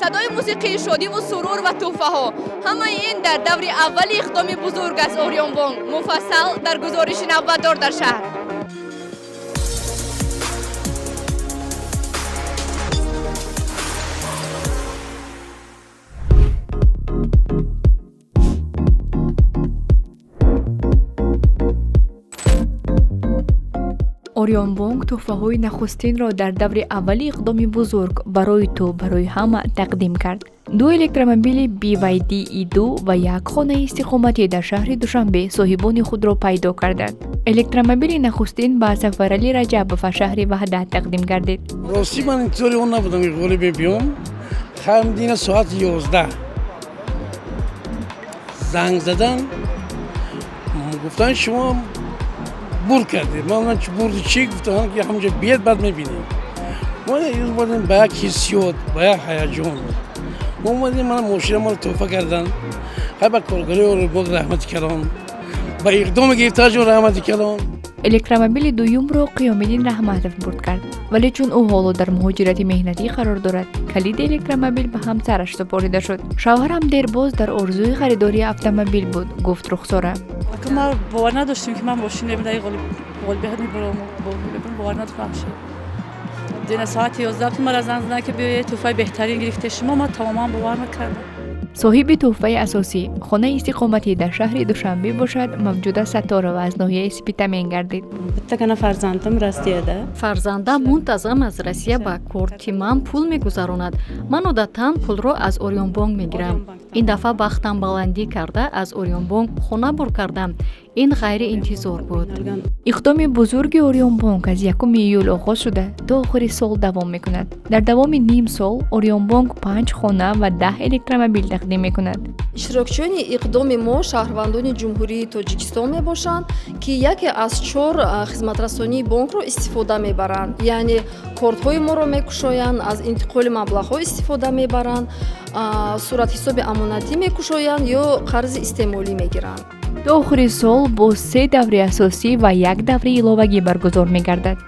صدای موسیقی شادی و سرور و توفه‌ها. همه این در دوری اولی اقدامی بزرگ از اوریونبانک. مفصل در گزارش نوبتدار در شهر. ориёнбонк туҳфаҳои нахустинро дар даври аввали иқдоми бузург барои ту барои ҳама тақдим кард. 2 электромобили BYD Е2 ва 1 хонаи истиқоматӣ дар шаҳри Душанбе соҳибони худро пайдо карданд. электромобили нахустин ба Сафаралӣ Раҷабов ва шаҳри Ваҳдат тақдим гардид. рости ман интизори он набудам ки ғолибе биём. хамдина соати 11 занг задан, гуфтан шумо бурд кардед. ман бурди чӣ гуфтан ки ҳамҷо биед баъд мебинем. мо юз будем ба як ҳиссиёт, ба як ҳаяҷон. мо омадем мана мошинамро туҳфа кардан. ҳай ба коргарои Ориёнбонк раҳмати калон. ба иқдоми гирифтаашон раҳмати калон. электромобили дуюмро Қиёмиддин Раҳматов бурд кард. вале чун ӯ ҳоло дар муҳоҷирати меҳнатӣ қарор дорад, калиди электромобил ба ҳамсараш супорида шуд. шавҳарам дербоз дар орзуи харидории автомобил буд, гуфт Рухсора. ما باور نداشتیم که من ماشین نمیدونم غالبی میبرم باور نداشتم. دیگه ساعت 11 تو مرا زنگ زدن که بیا توفای بهترین گرفته شما ما تماما باور نکردم. صاحب توفای اساسی خانه استقامتی در شهر دوشنبه باشد مавҷуда Сатторова از ناحیه سپیتامین گردید. bittagina farzandim Rossiyada. Farzandam muntazam az Rossiya ba kortimam pul meguzaronad. Man odatan pulro az Ориёнбонк мегирам. Ин дафъа бахтам баландӣ карда аз Ориёнбонк хона бур кардам. ин ғайри интизор буд. иқдоми бузурги Ориёнбонк аз 1 июл оғоз шуда то охири сол давом мекунад. дар давоми ним сол Ориёнбонк 5 хона ва 10 электромобил тақдим мекунад. иштирокчиёни иқдоми мо шаҳрвандони ҷумҳурии Тоҷикистон мебошанд ки яке аз 4 хизматрасонии бонкро истифода мебаранд. яъне кордҳои моро мекушоянд, аз интиқоли маблағҳо истифода мебаранд, суратҳисоби амонатӣ мекушоянд ё қарзи истеъмолӣ мегиранд. то охири сол бо 3 даври асосӣ ва 1 даври иловагӣ баргузор мегардад.